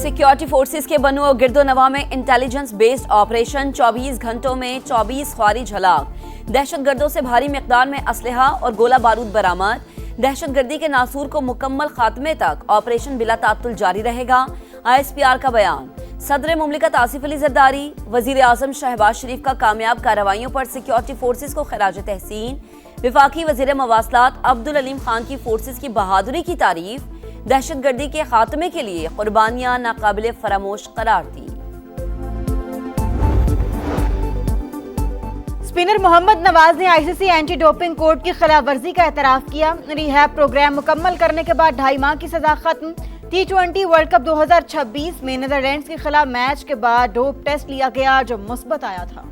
Security forces के बनू और गिरदोनवा में इंटेलिजेंस बेस्ड ऑपरेशन, 24 घंटों में 24 ख्वारिज हलाक। दहशतगर्दों से भारी मिकदार में असलहा और गोला बारूद बरामद। दहशतगर्दी के नासूर को मुकम्मल खात्मे तक ऑपरेशन बिला तात्तुल जारी रहेगा। ISPR का बयान। सदर मुमलिकत आसिफ अली जरदारी, वजीर आजम शहबाज शरीफ का कामयाब कार्रवाइयों पर सिक्योरिटी फोर्सेस को खराज तहसीन। विफाकी वजीर मवासलात अब्दुल अलीम खान की फोर्सेस की बहादुरी की तारीफ। दहशतगर्दी के खात्मे के लिए कुर्बानियां नाकाबिले फरामोश करार दी। स्पिनर मोहम्मद नवाज ने ICC एंटी डोपिंग कोड की खिलाफ वर्जी का एतराफ किया। रिहैब प्रोग्राम मुकम्मल करने के बाद 2.5 माह की सजा खत्म। T20 वर्ल्ड कप 2026 में नीदरलैंड्स के खिलाफ मैच के बाद डोप टेस्ट लिया गया जो मुस्बत आया था।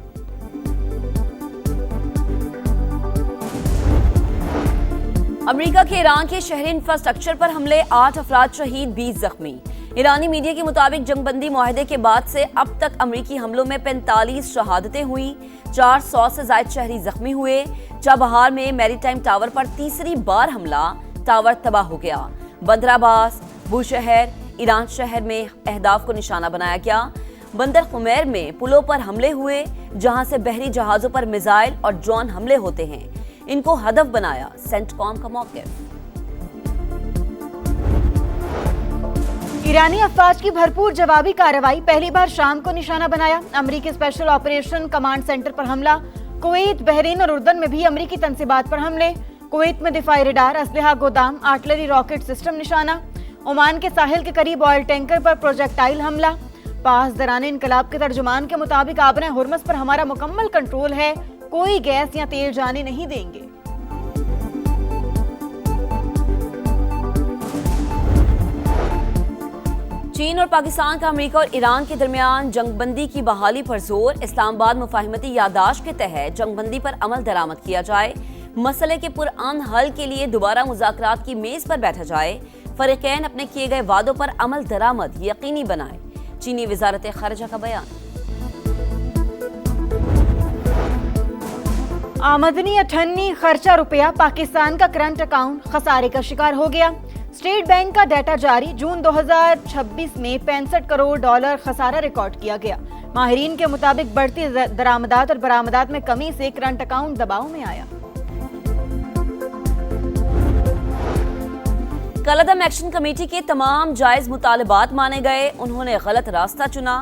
अमेरिका के ईरान के शहरी इंफ्रास्ट्रक्चर पर हमले, 8 अफराद शहीद, 20 जख्मी। ईरानी मीडिया के मुताबिक जंगबंदी मुआहदे के बाद से अब तक अमेरिकी हमलों में 45 शहादतें हुई, 400 से ज्यादा शहरी जख्मी हुए। चाबहार में मैरीटाइम टावर पर तीसरी बार हमला, टावर तबाह हो गया। बंदर अब्बास, बुशहर, ईरान शहर में अहदाफ को निशाना बनाया गया। बंदर खुमैर में पुलों पर हमले हुए, जहां से बहरी जहाजों पर मिसाइल और ड्रोन हमले होते हैं। इनको हदफ बनाया सेंटकॉम का मौक़िफ़। ईरानी अफवाज की भरपूर जवाबी कार्रवाई, पहली बार शाम को निशाना बनाया। अमेरिकी स्पेशल ऑपरेशन कमांड सेंटर पर हमला। कुवैत, बहरीन और उर्दन में भी अमेरिकी तंसीबात पर हमले। कुवैत में दिफाई रडार, असलहा गोदाम, आर्टिलरी रॉकेट सिस्टम निशाना। ओमान के साहिल के करीब ऑयल टैंकर पर प्रोजेक्टाइल हमला। पास दराने इनकलाब के तर्जुमान के मुताबिक आबने हुर्मस पर हमारा मुकम्मल कंट्रोल है, कोई गैस या तेल जाने नहीं देंगे। चीन और पाकिस्तान का अमेरिका और ईरान के दरमियान जंगबंदी की बहाली पर जोर। इस्लामाबाद मुफाहिमती यादाश्त के तहत जंगबंदी पर अमल दरामद किया जाए। मसले के पुरअमन हल के लिए दोबारा मुज़ाकरात की मेज पर बैठा जाए। फरीकैन अपने किए गए वादों पर अमल दरामद यकीनी बनाए। चीनी वजारत खारजा का बयान। आमदनी 98, खर्चा रुपया। पाकिस्तान का करंट अकाउंट खसारे का शिकार हो गया। स्टेट बैंक का डाटा जारी, जून 2026 में $65 करोड़ खसारा रिकॉर्ड किया गया। माहिरीन के मुताबिक बढ़ती दरामदात और बरामदात में कमी से करंट अकाउंट दबाव में आया। कलअदम एक्शन कमेटी के तमाम जायज मुतालबात माने गए। उन्होंने गलत रास्ता चुना।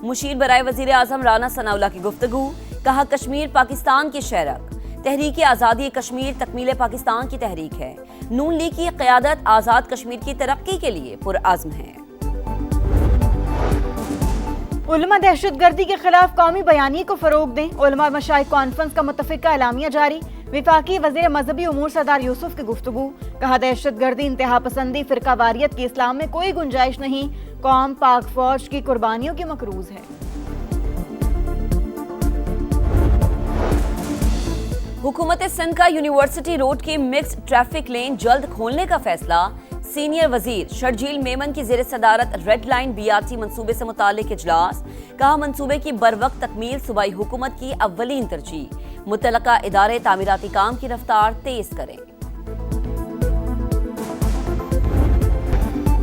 मुशीर बराए वजीर आजम राना सनाउल्लाह की गुफ्तगू। कहा कश्मीर पाकिस्तान की शहरक। तहरीक आज़ादी कश्मीर तकमील पाकिस्तान की तहरीक है। नून लीग की क़यादत आज़ाद कश्मीर की तरक्की के लिए पुरअज़्म है। उलमा दहशतगर्दी के खिलाफ कौमी बयानी को फरोग दें। उलमा मशाइख कॉन्फ्रेंस का मुत्तफ़िका एलामिया जारी। विफाकी वज़ीर मजहबी उमूर सरदार यूसुफ की गुफ्तगू। कहा दहशतगर्दी, इंतहा पसंदी, फ़िरका वारियत की इस्लाम में कोई गुंजाइश नहीं। कौम पाक फौज की कुर्बानियों की मकरूज़ है। हुकूमत सिंध का यूनिवर्सिटी रोड की मिक्स्ड ट्रैफिक लेन जल्द खोलने का फैसला। सीनियर वजीर शर्जील मेमन की जेर सदारत रेड लाइन BRT मंसूबे से मुतालिक इजलास। कहा मंसूबे की बरवक्त तकमील सूबाई हुकूमत की अव्वलीन तरजीह। मुतलका इदारे तामीराती काम की रफ्तार तेज करें।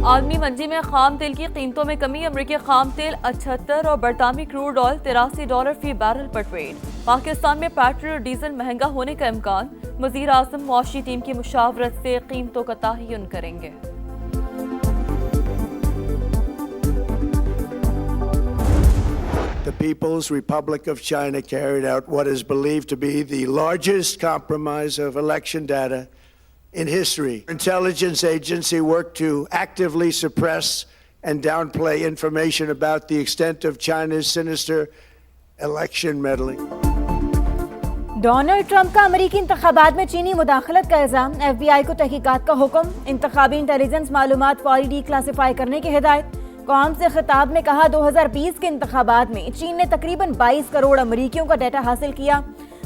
आलमी मंडी में खाम तेल की कीमतों में कमी। अमरीकी खाम तेल 78 और बरतानवी क्रूड ऑयल $83 फी बैरल पर ट्रेड। पाकिस्तान में पेट्रोल और डीजल महंगा होने का इम्कान। वजीर आजम मुआशी टीम की मुशावरत से कीमतों का तयन करेंगे। The People's Republic of China carried out what is believed to be the largest compromise of election data in history. Intelligence agency worked to actively suppress and downplay information about the extent of China's sinister election meddling. Donald Trump का अमेरिकी इंतखाबात में चीनी मुदाखलत का इल्जाम। FBI को तहकीकात का हुक्म। इंतखाबी इंटेलिजेंस मालूमात फौरी डीक्लासिफाई करने की हिदायत। कौम से खिताब में कहा 2020 के इंतखाबात में चीन ने तकरीबन 22 करोड़ अमरीकियों का डाटा हासिल किया।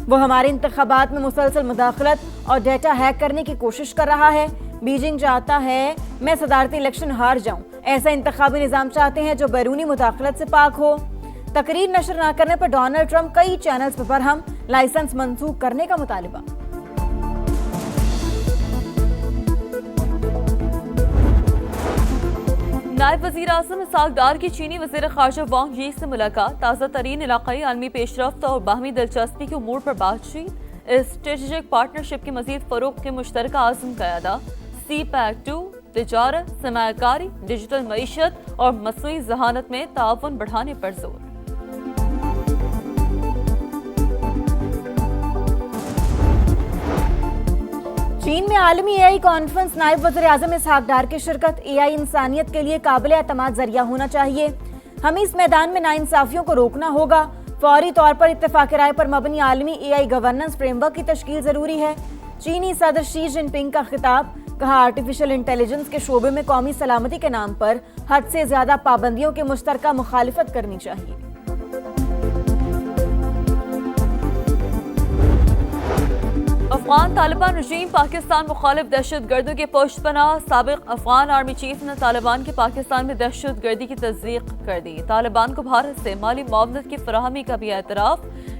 वो हमारे इंतखाबात में मुसलसल मुदाखलत और डाटा हैक करने की कोशिश कर रहा है। बीजिंग चाहता है मैं सदारती इलेक्शन हार जाऊं। ऐसा इंतखाबी निज़ाम चाहते हैं जो बैरूनी मुदाखलत से पाक हो। तकरीर नशर न करने पर डोनाल्ड ट्रंप कई चैनल्स पर हम लाइसेंस मंसूख करने का मुतालिबा। نائب وزیر اعظم اسحاق ڈار کی چینی وزیر خارجہ وانگ یی سے ملاقات، تازہ ترین علاقائی عالمی پیش رفت اور باہمی دلچسپی کے امور پر بات چیت، اسٹریٹجک پارٹنرشپ کے مزید فروغ کے مشترکہ عزم کا اعادہ، سی پیک 2، تجارت، سرمایہ کاری، ڈیجیٹل معیشت اور مصنوعی ذہانت میں تعاون بڑھانے پر زور۔ چین میں عالمی اے آئی کانفرنس، نائب وزیر اعظم اسحاق ڈار کی شرکت، اے آئی انسانیت کے لیے قابل اعتماد ذریعہ ہونا چاہیے، ہمیں اس میدان میں ناانصافیوں کو روکنا ہوگا، فوری طور پر اتفاق رائے پر مبنی عالمی اے آئی گورننس فریم ورک کی تشکیل ضروری ہے۔ چینی صدر شی جن پنگ کا خطاب، کہا آرٹیفیشل انٹیلیجنس کے شعبے میں قومی سلامتی کے نام پر حد سے زیادہ پابندیوں کے مشترکہ مخالفت کرنی چاہیے۔ افغان طالبان رژیم پاکستان مخالف دہشت گردوں کے پشت پناہ، سابق افغان آرمی چیف نے طالبان کے پاکستان میں دہشت گردی کی تصدیق کر دی، طالبان کو بھارت سے مالی معاونت کی فراہمی کا بھی اعتراف،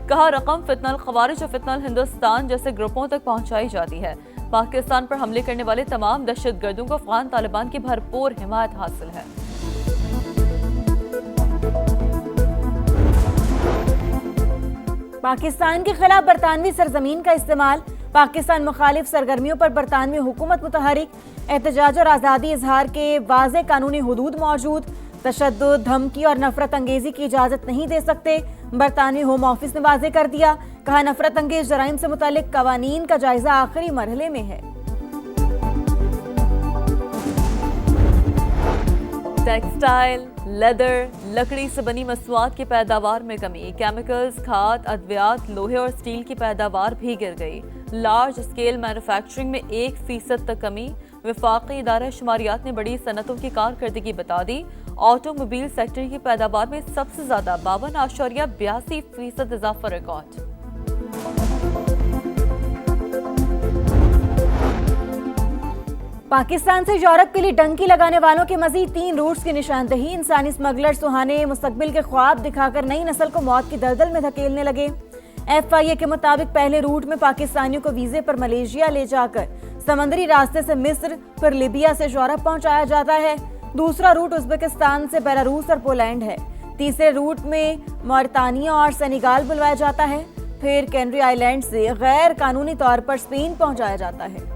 کہا رقم فتنہ الخوارج اور فتنہ الہندوستان جیسے گروپوں تک پہنچائی جاتی ہے، پاکستان پر حملے کرنے والے تمام دہشت گردوں کو افغان طالبان کی بھرپور حمایت حاصل ہے۔ پاکستان کے خلاف برطانوی سرزمین کا استعمال، پاکستان مخالف سرگرمیوں پر برطانوی حکومت متحرک، احتجاج اور آزادی اظہار کے واضح قانونی حدود موجود، تشدد، دھمکی اور نفرت انگیزی کی اجازت نہیں دے سکتے، برطانوی ہوم آفس نے واضح کر دیا، کہا نفرت انگیز جرائم سے متعلق قوانین کا جائزہ آخری مرحلے میں ہے۔ ٹیکسٹائل، لیدر، لکڑی سے بنی مصنوعات کی پیداوار میں کمی، کیمیکلز، کھاد، ادویات، لوہے اور اسٹیل کی پیداوار بھی گر گئی، لارج اسکیل مینوفیکچرنگ میں 1% تک کمی، وفاقی ادارہ شماریات نے بڑی صنعتوں کی کارکردگی بتا دی، آٹو موبائل سیکٹر کی پیداوار میں سب سے زیادہ 52.82% اضافہ ریکارڈ۔ پاکستان سے یورپ کے لیے ڈنکی لگانے والوں کے مزید 3 روٹس کی نشاندہی، انسانی اسمگلر سہانے مستقبل کے خواب دکھا کر نئی نسل کو موت کی دلدل میں دھکیلنے لگے۔ FIA کے مطابق پہلے روٹ میں پاکستانیوں کو ویزے پر ملیشیا لے جا کر سمندری راستے سے مصر پھر لیبیا سے یورپ پہنچایا جاتا ہے، دوسرا روٹ ازبکستان سے بیلاروس اور پولینڈ ہے، تیسرے روٹ میں موریتانیہ اور سینیگال بلوایا جاتا ہے، پھر کینری آئی لینڈ سے غیر قانونی طور پر اسپین پہنچایا جاتا ہے۔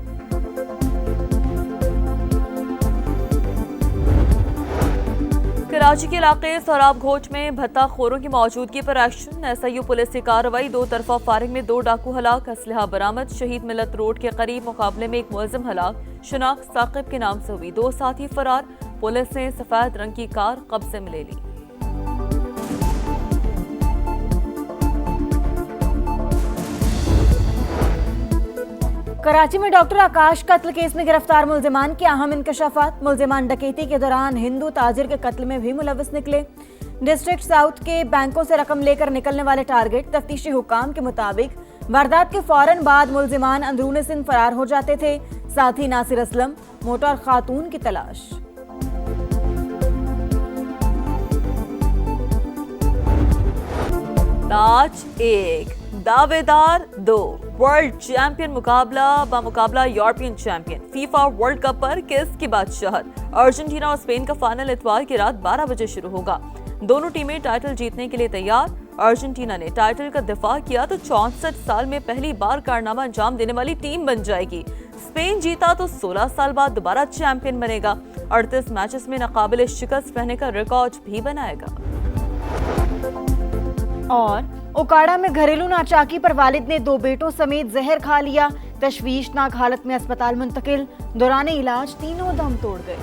کراچی کے علاقے سوراب گھوچ میں بھتہ خوروں کی موجودگی پر ایکشن، SIU پولیس کی کارروائی، 2 طرفہ فائرنگ میں 2 ڈاکو ہلاک، اسلحہ برآمد، شہید ملت روڈ کے قریب مقابلے میں 1 ملزم ہلاک، شناخت ثاقب کے نام سے ہوئی، 2 ساتھی فرار، پولیس نے سفید رنگ کی کار قبضے میں لے لی۔ کراچی میں ڈاکٹر آکاش قتل کیس میں گرفتار ملزمان کے اہم انکشافات، ملزمان ڈکیتی کے دوران ہندو تاجر کے قتل میں بھی ملوث نکلے، ڈسٹرکٹ ساؤتھ کے بینکوں سے رقم لے کر نکلنے والے ٹارگٹ، تفتیشی حکام کے مطابق واردات کے فوراً بعد ملزمان اندرون سندھ فرار ہو جاتے تھے، ساتھ ہی ناصر اسلم موٹر خاتون کی تلاش۔ تاج 1، دعوے دار 2، ورلڈ چیمپئن مقابلہ بمقابلہ European champion, FIFA world cup پر کس کی بادشاہت، ارجنٹینا اور اسپین کا فائنل اتوار کی رات 12 بجے شروع ہوگا، دونوں ٹیمیں ٹائٹل جیتنے کے لیے تیار، ارجنٹینا نے ٹائٹل کا دفاع کیا تو 64 سال میں پہلی بار کارنامہ انجام دینے والی ٹیم بن جائے گی، اسپین جیتا تو 16 سال بعد دوبارہ چیمپئن بنے گا، 38 میچز میں ناقابل شکست رہنے کا ریکارڈ بھی بنائے گا۔ اور اوکاڑا میں گھریلو ناچاکی پر والد نے 2 بیٹوں سمیت زہر کھا لیا، تشویشناک حالت میں اسپتال منتقل، دوران علاج تینوں دم توڑ گئے۔